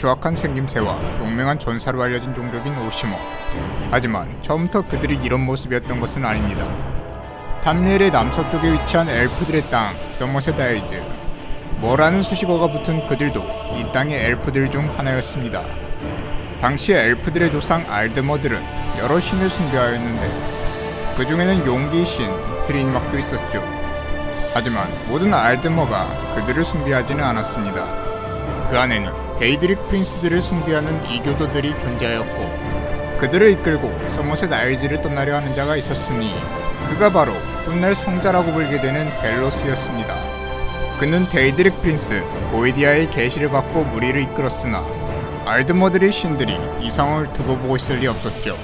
추악한 생김새와 용맹한 전사로 알려진 종족인 오시머. 하지만 처음부터 그들이 이런 모습이었던 것은 아닙니다. 탐리엘의 남서쪽에 위치한 엘프들의 땅 서머셋 아일즈. 뭐라는 수식어가 붙은 그들도 이 땅의 엘프들 중 하나였습니다. 당시 엘프들의 조상 알드머들은 여러 신을 숭배하였는데 그 중에는 용기의 신 트리니막도 있었죠. 하지만 모든 알드머가 그들을 숭배하지는 않았습니다. 그 안에는 데이드릭 프린스들을 숭배하는 이교도들이 존재하였고 그들을 이끌고 서머셋 아일즈를 떠나려 하는 자가 있었으니 그가 바로 훗날 성자라고 불리게 되는 벨로스였습니다. 그는 데이드릭 프린스 보이디아의 계시를 받고 무리를 이끌었으나 알드머들의 신들이 이 상황을 두고 보고 있을 리 없었죠.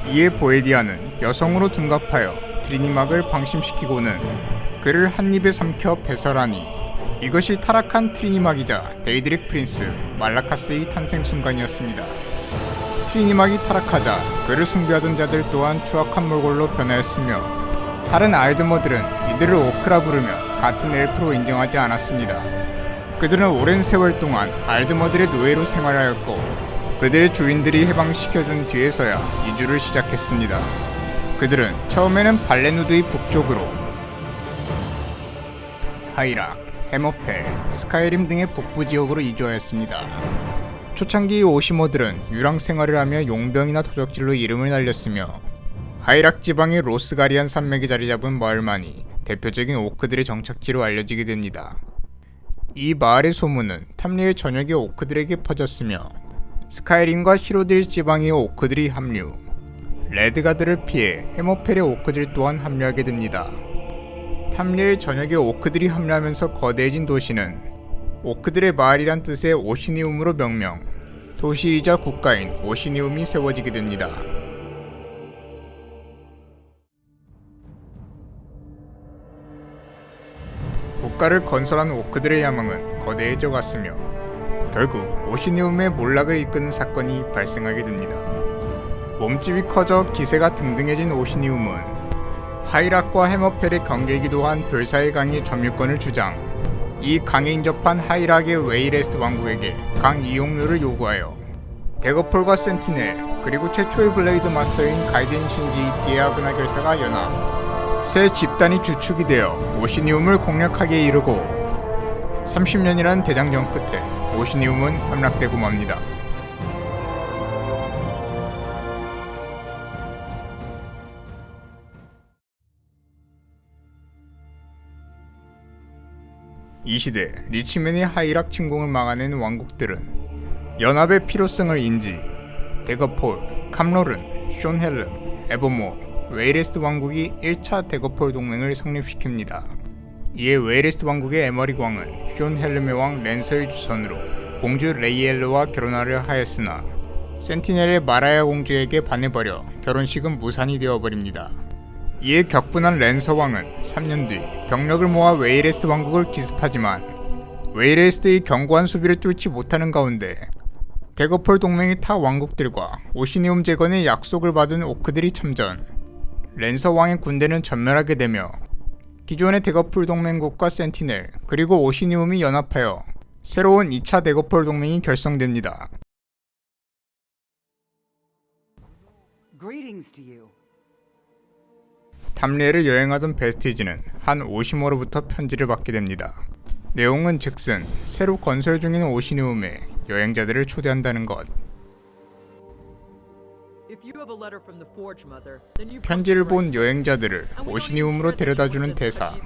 이에 보이디아는 여성으로 둔갑하여 트리니막을 방심시키고는 그를 한 입에 삼켜 배설하니 이것이 타락한 트리니막이자 데이드릭 프린스 말라카스의 탄생 순간이었습니다. 트리니막이 타락하자 그를 숭배하던 자들 또한 추악한 몰골로 변하였으며 다른 알드머들은 이들을 오크라 부르며 같은 엘프로 인정하지 않았습니다. 그들은 오랜 세월 동안 알드머들의 노예로 생활하였고 그들의 주인들이 해방시켜준 뒤에서야 이주를 시작했습니다. 그들은 처음에는 발레누드의 북쪽으로 하이락, 해머펠, 스카이림 등의 북부 지역으로 이주하였습니다. 초창기 오시머들은 유랑 생활을 하며 용병이나 도적질로 이름을 날렸으며 하이락 지방의 로스가리안 산맥에 자리 잡은 마을만이 대표적인 오크들의 정착지로 알려지게 됩니다. 이 마을의 소문은 탐리엘 전역의 오크들에게 퍼졌으며 스카이림과 시로딜 지방의 오크들이 합류, 레드가드를 피해 해머펠의 오크들 또한 합류하게 됩니다. 탐리엘 전역의 오크들이 합류하면서 거대해진 도시는 오크들의 마을이란 뜻의 오시니움으로 명명, 도시이자 국가인 오시니움이 세워지게 됩니다. 국가를 건설한 오크들의 야망은 거대해져 갔으며 결국 오시니움의 몰락을 이끄는 사건이 발생하게 됩니다. 몸집이 커져 기세가 등등해진 오시니움은 하이락과 해머펠의 경계이기도 한 별사의 강의 점유권을 주장, 이 강에 인접한 하이락의 웨이레스트 왕국에게 강 이용료를 요구하여 대거폴과 센티넬 그리고 최초의 블레이드 마스터인 가이덴 신지 디에아그나 결사가 연합, 새 집단이 주축이 되어 오시니움을 공략하기에 이르고 30년이라는 대장정 끝에 오시니움은 함락되고 맙니다. 이 시대 리치맨의 하이락 침공을 막아낸 왕국들은 연합의 필요성을 인지 대거폴, 캄로른, 숀헬름, 에버모어, 웨이레스트 왕국이 1차 대거폴 동맹을 성립시킵니다. 이에 웨이레스트 왕국의 에머릭 왕은 숀헬름의 왕 랜서의 주선으로 공주 레이엘르와 결혼하려 하였으나 센티넬의 마라야 공주에게 반해버려 결혼식은 무산이 되어버립니다. 이에 격분한 랜서 왕은 3년 뒤 병력을 모아 웨이레스트 왕국을 기습하지만 웨이레스트의 견고한 수비를 뚫지 못하는 가운데 대거폴 동맹의 타 왕국들과 오시니움 재건의 약속을 받은 오크들이 참전, 랜서 왕의 군대는 전멸하게 되며 기존의 대거폴 동맹국과 센티넬 그리고 오시니움이 연합하여 새로운 2차 대거폴 동맹이 결성됩니다. 탐리엘을 여행하던 베스티지는 한 오시머로부터 편지를 받게 됩니다. 내용은 즉슨 새로 건설 중인 오시니움에 여행자들을 초대한다는 것. 편지를 본 여행자들을 오시니움으로 데려다주는 대사.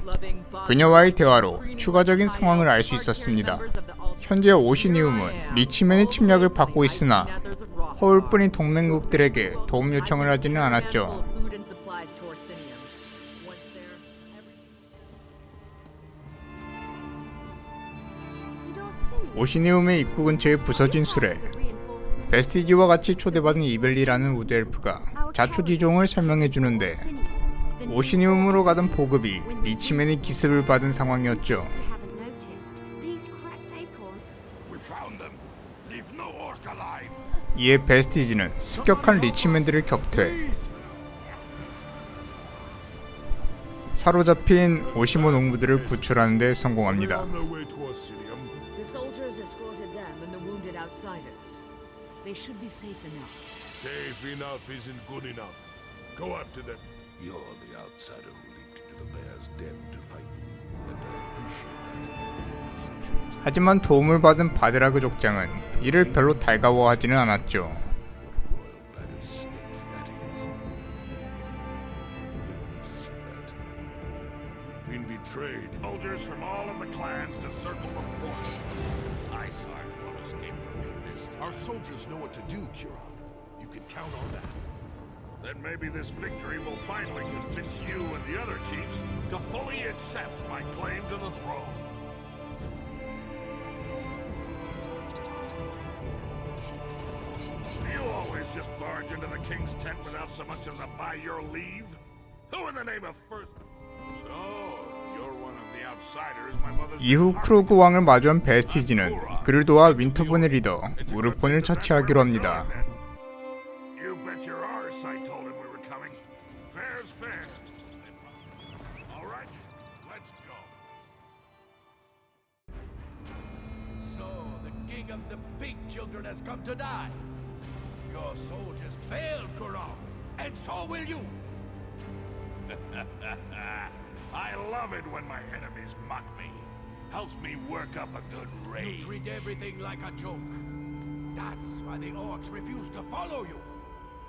그녀와의 대화로 추가적인 상황을 알 수 있었습니다. 현재 오시니움은 리치맨의 침략을 받고 있으나 허울뿐인 동맹국들에게 도움 요청을 하지는 않았죠. 오시니움의 입구 근처의 부서진 수레. 베스티지와 같이 초대받은 이벨리라는 우드엘프가 자초지종을 설명해주는데 오시니움으로 가던 보급이 리치맨의 기습을 받은 상황이었죠. 이에 베스티지는 습격한 리치맨들을 격퇴, 사로잡힌 오시머 농부들을 구출하는 데 성공합니다. soldiers escorted them and the wounded outsiders. They should be safe enough. Safe enough isn't good enough. Go after them. You're the outsider who leaped into the bear's den to fight them, and I appreciate that. 하지만 도움을 받은 바드라그 족장은 이를 별로 달가워하지는 않았죠. Royal bag of snakes, that is. Let me see that. You've been betrayed. Soldiers from all of the clans to circle the fort. Iceheart won't escape from me this time. Our soldiers know what to do, Kira. You can count on that. Then maybe this victory will finally convince you and the other chiefs to fully accept my claim to the throne. You always just barge into the king's tent without so much as a by your leave? Who in the name of first... So, you're one of the outsiders my mother's... 이후 크로그 왕을 마주한 베스티지는 그를 도와 윈터본의 리더 우르폰을 처치하기로 합니다. You bet your arse I told him we were coming. Fair's fair. All right, let's go. So, the king of the big children has come to die. Your soldiers failed, Kurong, and so will you. I love it when my enemies mock me. Helps me work up a good You rage. treat everything like a joke. That's why the orcs refuse to follow you.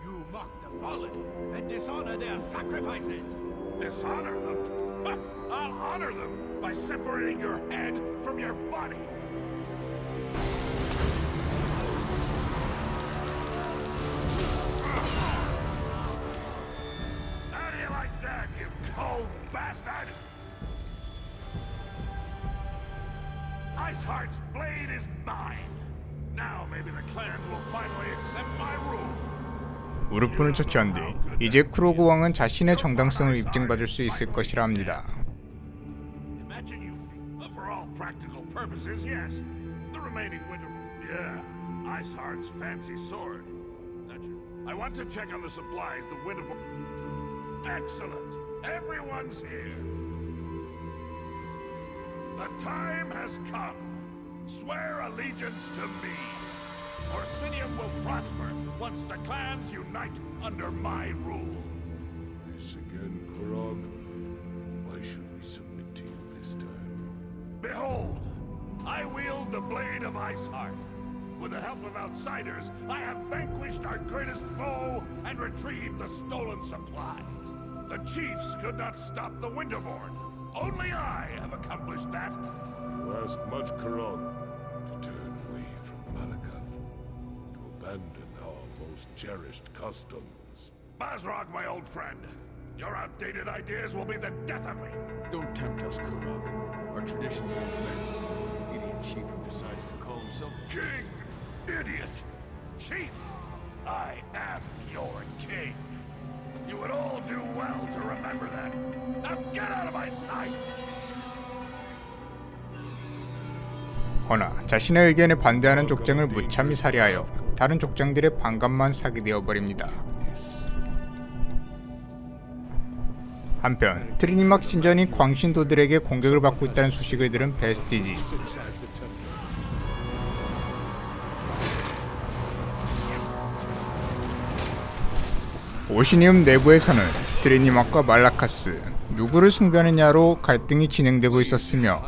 You mock the fallen and dishonor their sacrifices. Dishonor them? I'll honor them by separating your head from your body. How do you like that, you cold bastard? Iceheart's blade is mine. Now maybe the clans will finally accept my rule. 우르폰을 처치한 뒤 이제 크로그 왕은 자신의 정당성을 입증받을 수 있을 것이라 합니다. Imagine you, for all practical purposes, yes. The remaining winter, yeah. Iceheart's fancy sword. I want to check on the supplies the winter. Excellent. Everyone's here. The time has come. Swear allegiance to me. Orsinium will prosper once the clans unite under my rule. This again, Kurong. Why should we submit to you this time? Behold, I wield the blade of Iceheart. With the help of outsiders, I have vanquished our greatest foe and retrieved the stolen supplies. The chiefs could not stop the Winterborn. Only I have accomplished that. You asked much, Kurong, to turn away from Malakath, to abandon our most cherished customs. Basrog, my old friend, your outdated ideas will be the death of me. Don't tempt us, Kurog. Our traditions are immense. Idiot chief who decides to call himself King, idiot, chief, I am your king. You would all do well to remember that. Now get out of my sight! 허나 자신의 의견에 반대하는 족장을 무참히 살해하여 다른 족장들의 반감만 사게 되어버립니다. 한편 트리니막 신전이 광신도들에게 공격을 받고 있다는 소식을 들은 베스티지. 오시니움 내부에서는 트리니막과 말라카스, 누구를 숭배하느냐로 갈등이 진행되고 있었으며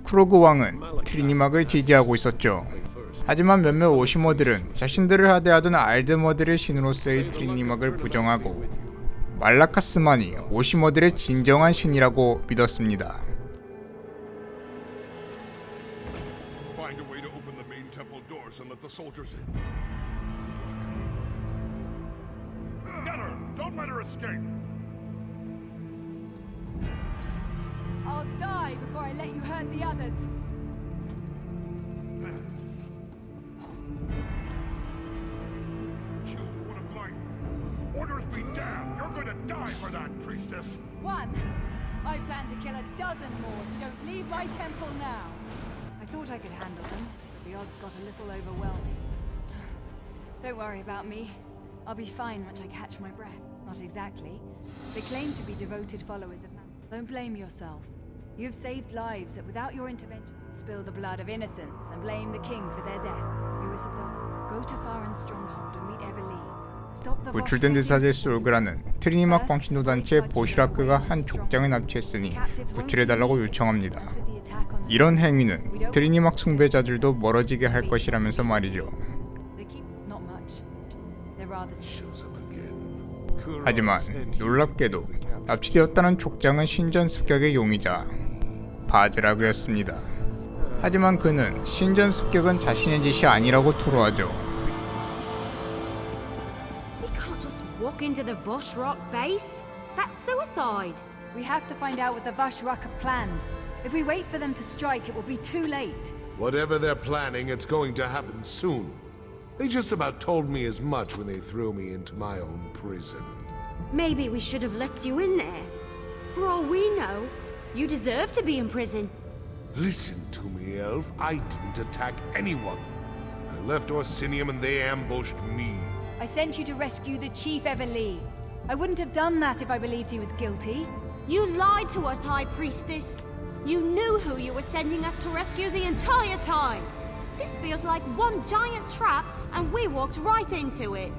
크로그 왕은 트리니막을 지지하고 있었죠. 하지만 몇몇 오시머들은 자신들을 하대하던 알드머들의 신으로서의 트리니막을 부정하고 말라카스만이 오시머들의 진정한 신이라고 믿었습니다. Find a way to open the main temple doors and let the soldiers in. Get her! Don't let her escape! I'll die before I let you hurt the others. Killed one of mine. Orders be damned! You're going to die for that, priestess! One. I plan to kill a dozen more if you don't leave my temple now. I thought I could handle them, but the odds got a little overwhelming. Don't worry about me. I'll be fine once I catch my breath. Not exactly. They claim to be devoted followers of man. Don't blame yourself. You've saved lives that without your intervention... Spill the blood of innocents and blame the king for their death. We were Darth. Go to Farin's stronghold and meet Everlee. Stop the 구출된 대사제 솔그라는 트리니막 광신도 단체 보시라크가 한 족장을 납치했으니 구출해달라고 요청합니다. 이런 행위는 트리니막 숭배자들도 멀어지게 할 것이라면서 말이죠. 하지만 놀랍게도 납치되었다는 족장은 신전습격의 용의자 바즈라그였습니다. 하지만 그는 신전습격은 자신의 짓이 아니라고 토로하죠. We can't just walk into the Voshrock base. That's suicide. We have to find out what the Vashrak have planned. If we wait for them to strike, it will be too late. Whatever they're planning, it's going to happen soon. They just about told me as much when they threw me into my own prison. Maybe we should have left you in there. For all we know, you deserve to be in prison. Listen to me, Elf. I didn't attack anyone. I left Orsinium and they ambushed me. I sent you to rescue the chief Everlee. I wouldn't have done that if I believed he was guilty. You lied to us, High Priestess. You knew who you were sending us to rescue the entire time. This feels like one giant trap, and we walked right into it.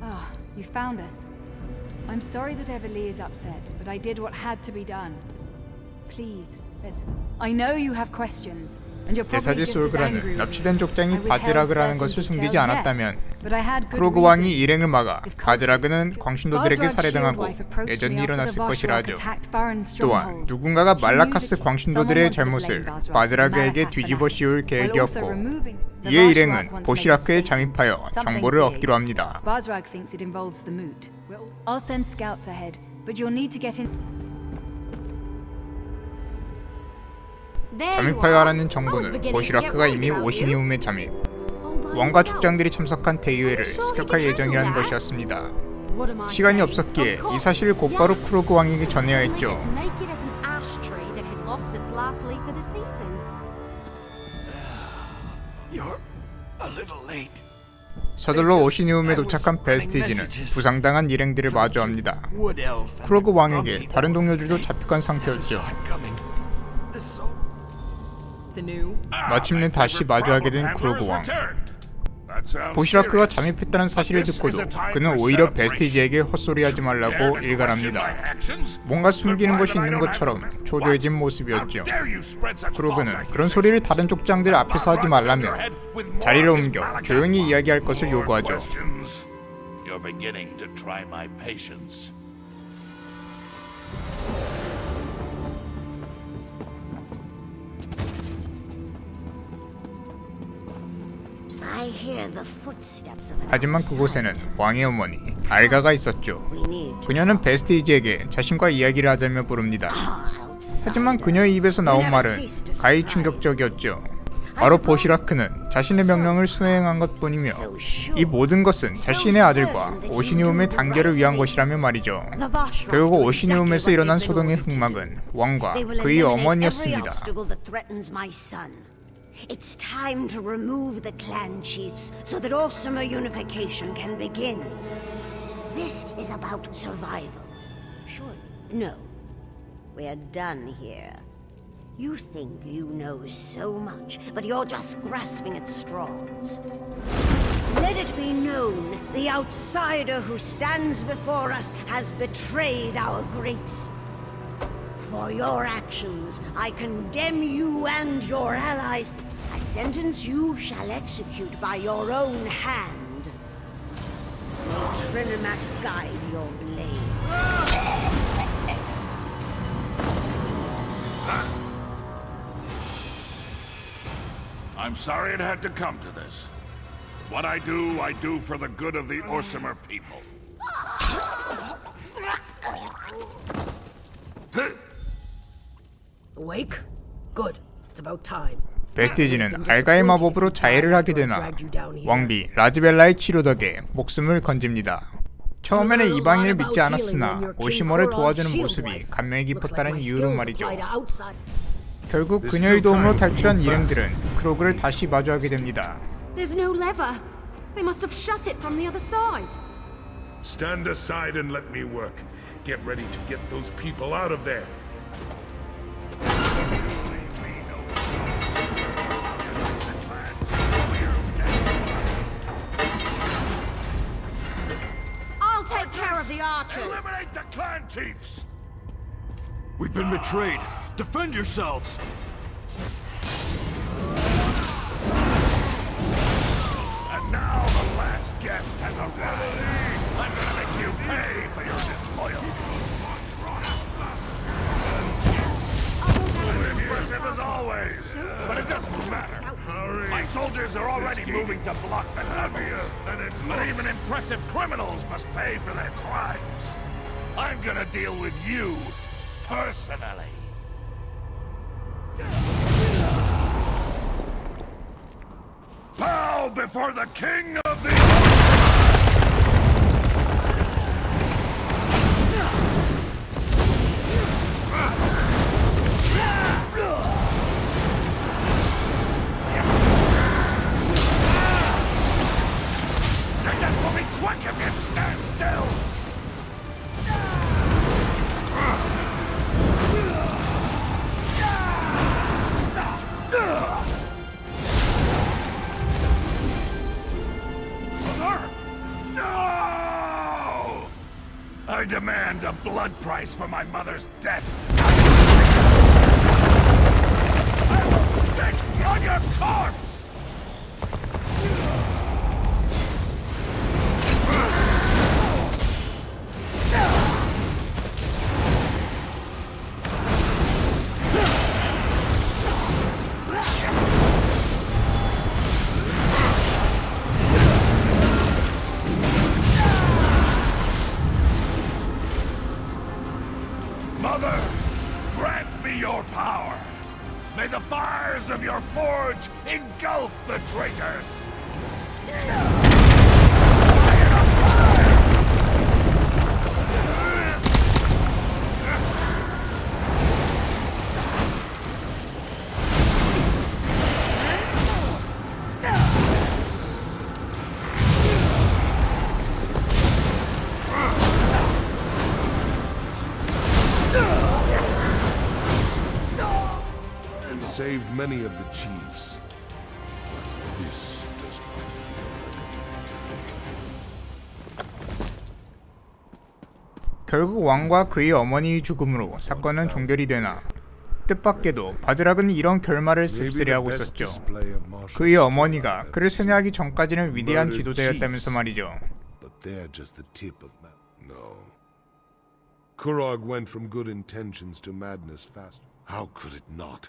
Ah, you found us. I'm sorry that Everlee is upset, but I did what had to be done. Please, let's... I know you have questions, and you're probably 대사제 just as angry 솔그라는 with me. 납치된 족장이 I withheld 바즈라그라는 certain 것을 숨기지 details, 않았다면 yes, but I had good 크로그 왕이 reasons. 일행을 막아 If 바즈라그는 cultists 광신도들에게 Bazrag's 살해당하고 shield wife approached 예전이 me after 일어났을 the 것이라 Vashrak 하죠. attacked Farin's 또한 stronghold. 누군가가 She knew 말라카스 that 광신도들의 someone wanted to 잘못을 blame Bazrag 바즈라그에게 for 뒤집어 Malakath 씌울 while also 계획이었고 removing the 이에 Vashrak 일행은 wants to make a 보시라크에 statement. 잠입하여 Something 정보를 big. 얻기로 합니다. Bazrag thinks it involves the moot. I'll send scouts ahead, but you'll need to get in. There you 잠입하여 are. 하라는 I was 정보는 beginning to get 보시라크가 worried 이미 about you. 오시니움에 잠입 All by 왕과 himself. 족장들이 참석한 대의회를 습격할 예정이라는 것이었습니다. What am I 시간이 saying? 없었기에 Of course. 이 사실을 곧바로 Yeah. 크로그 왕에게 전해야 Suddenly 했죠. as naked as an ash tree that had lost its last leaf of the season. You're a little late. 서둘러 오시니움에 도착한 베스티지는 부상당한 일행들을 마주합니다. Wood elf. 크로그 왕에게 다른 동료들도 잡혀간 상태였죠. Coming. The new? 마침내 다시 마주하게 된 크로그 왕. 보시라크가 잠입했다는 사실을 듣고도 그는 오히려 베스티지에게 헛소리하지 말라고 일갈합니다. 뭔가 숨기는 것이 있는 것처럼 초조해진 모습이었죠. 크로그는 그런 소리를 다른 족장들 앞에서 하지 말라며 자리를 옮겨 조용히 이야기할 것을 요구하죠. You're beginning to try my patience. I hear the footsteps of an 하지만 그곳에는 왕의 어머니 알가가 있었죠. 그녀는 베스티지에게 자신과 이야기를 하자며 부릅니다. 하지만 그녀의 입에서 나온 말은 가히 충격적이었죠. 바로 보시라크는 자신의 명령을 수행한 것뿐이며 이 모든 것은 자신의 아들과 오시니움의 단결을 위한 것이라며 말이죠. 결국 오시니움에서 일어난 소동의 흑막은 왕과 그의 어머니였습니다. It's time to remove the clan cheats so that Oshima unification can begin. This is about survival. Sure. No. We're done here. You think you know so much, but you're just grasping at straws. Let it be known, the outsider who stands before us has betrayed our grace. For your actions, I condemn you and your allies. A sentence you shall execute by your own hand. May Trinimat guide your blade. I'm sorry it had to come to this. What I do for the good of the Orsimer people. Awake? Good. It's about time. 베스티지는 알가의 마법으로 자해를 하게 되나 왕비 라즈벨라의 치료 덕에 목숨을 건집니다. 처음에는 이방인을 믿지 않았으나 오시머를 도와주는 모습이 감명이 깊었다는 이유로 말이죠. 결국 그녀의 도움으로 탈출한 일행들은 크로그를 다시 마주하게 됩니다. There's no lever. They must have shut it from the other side. Stand aside and let me work. Get ready to get those people out of there. the archers! Eliminate the clan chiefs! We've been betrayed. Defend yourselves! And now the last guest has arrived. I'm gonna make you pay for your disloyalty. Impressive as always, but it doesn't matter. My soldiers are already moving to block the tunnels. But even impressive criminals must pay for their crimes. I'm gonna deal with you personally. Bow before the king of the... Your death will be quick if you stand still! No! I demand a blood price for my mother's death! I will spit on your corpse! Mother, grant me your power. May the fires of your forge engulf the traitors. And saved many of the chiefs. This does not feel like 결국 왕과 그의 어머니의 죽음으로 사건은 종결이 되나 뜻밖에도 바드락은 이런 결말을 씁쓸해하고 있었죠. 그의 어머니가 그를 세뇌하기 전까지는 위대한 지도자였다면서 말이죠. But they're just the tip of no. Kurog went from good intentions to madness fast. How could it not?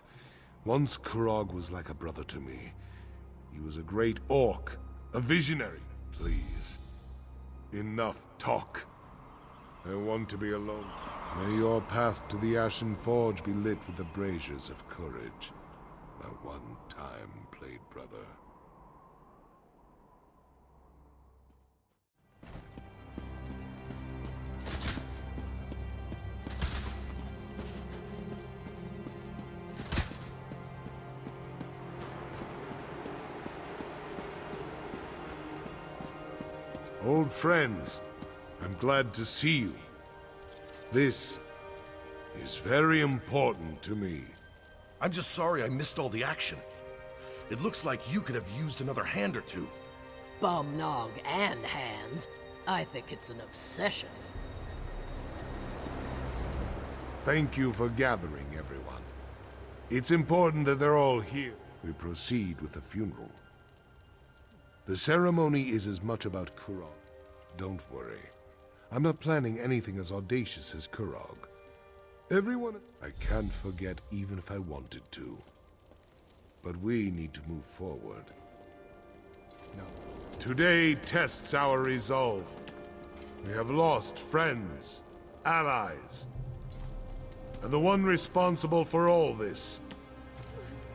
Once Kurog was like a brother to me. He was a great orc, a visionary. Please. Enough talk. I want to be alone. May your path to the Ashen Forge be lit with the braziers of courage. My one-time played brother. Old friends, I'm glad to see you. This is very important to me. I'm just sorry I missed all the action. It looks like you could have used another hand or two. Bum nog and hands. I think it's an obsession. Thank you for gathering, everyone. It's important that they're all here. We proceed with the funeral. The ceremony is as much about Kurog. Don't worry. I'm not planning anything as audacious as Kurog. Everyone... I can't forget even if I wanted to. But we need to move forward. Now, today tests our resolve. We have lost friends, allies, and the one responsible for all this.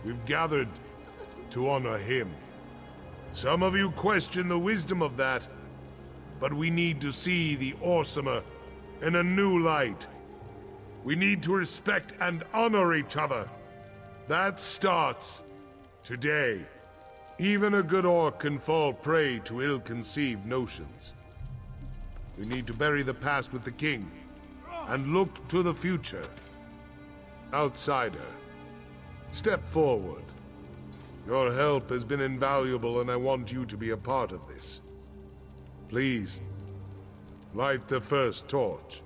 We've gathered to honor him. Some of you question the wisdom of that, but we need to see the Orsama in a new light. We need to respect and honor each other. That starts today. Even a good orc can fall prey to ill-conceived notions. We need to bury the past with the king and look to the future. Outsider, step forward. Your help has been invaluable and I want you to be a part of this. Please, Light the first torch.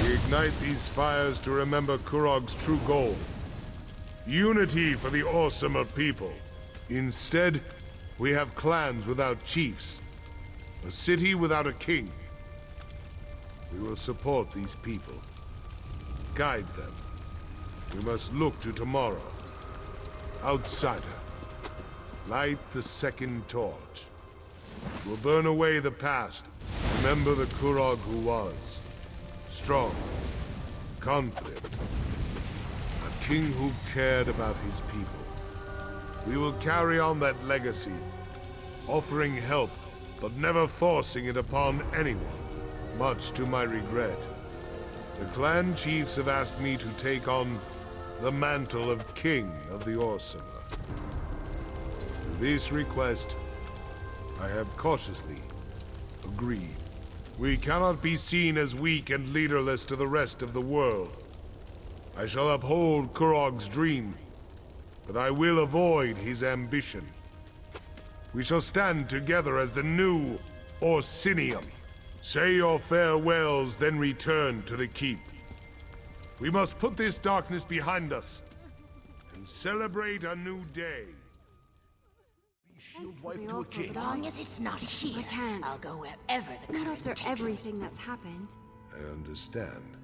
We ignite these fires to remember Kurog's true goal. Unity for the awesomer people. Instead, we have clans without chiefs. A city without a king. We will support these people. Guide them. We must look to tomorrow. Outsider, light the second torch. We'll burn away the past. Remember the Kurog who was. Strong. Confident. A king who cared about his people. We will carry on that legacy. Offering help, but never forcing it upon anyone. Much to my regret. The clan chiefs have asked me to take on the mantle of King of the Orsimer. To this request, I have cautiously agreed. We cannot be seen as weak and leaderless to the rest of the world. I shall uphold Kurog's dream, but I will avoid his ambition. We shall stand together as the new Orsinium. Say your farewells, then return to the keep. We must put this darkness behind us and celebrate a new day. Shield wife to a king. As long as it's not here, I can't. I'll go wherever the Not current after takes me. everything that's happened. I understand.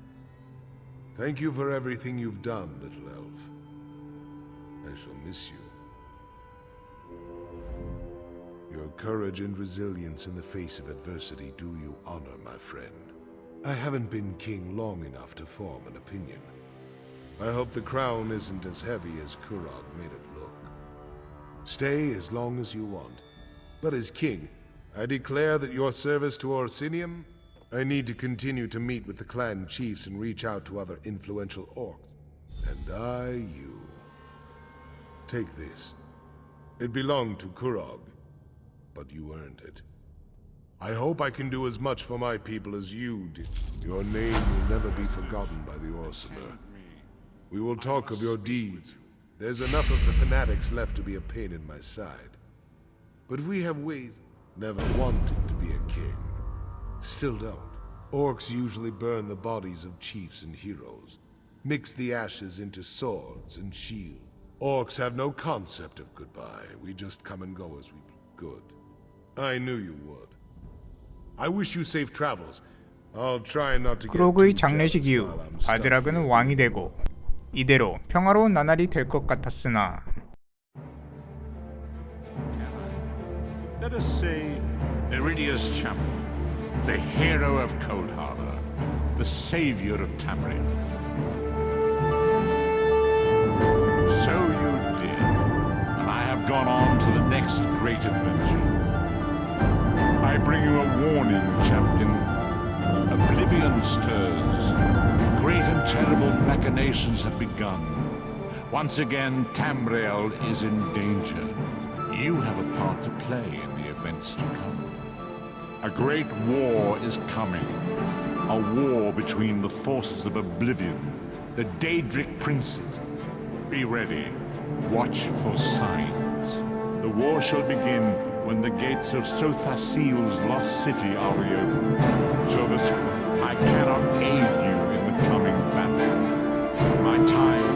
Thank you for everything you've done, little elf. I shall miss you. Your courage and resilience in the face of adversity do you honor, my friend. I haven't been king long enough to form an opinion. I hope the crown isn't as heavy as Kurog made it look. Stay as long as you want. But as king, I declare that your service to Orsinium, I need to continue to meet with the clan chiefs and reach out to other influential orcs. And you. Take this. It belonged to Kurog, but you earned it. I hope I can do as much for my people as you did. Your name will never be forgotten by the Orsimer. We will talk of your deeds. There's enough of the fanatics left to be a pain in my side. But we have ways. Never wanted to be a king. Still don't. Orcs usually burn the bodies of chiefs and heroes. Mix the ashes into swords and shields. Orcs have no concept of goodbye. We just come and go as we good. I knew you would. I wish you safe travels. I'll try not to get 크로그의 too 장례식 jealous 이후 while I'm stuck 바드락은 here. 왕이 되고 이대로 평화로운 나날이 될 것 같았으나 Let us say Iridia's champion, the hero of Cold Harbor, the savior of Tamriel. So you did, and I have gone on to the next great adventure. I bring you a warning, champion. Oblivion stirs. Great and terrible machinations have begun. Once again, Tamriel is in danger. You have a part to play in the events to come. A great war is coming. A war between the forces of Oblivion, the Daedric princes. Be ready. Watch for signs. The war shall begin when the gates of Sothasil's lost city are reopened. So I cannot aid you in the coming battle. My time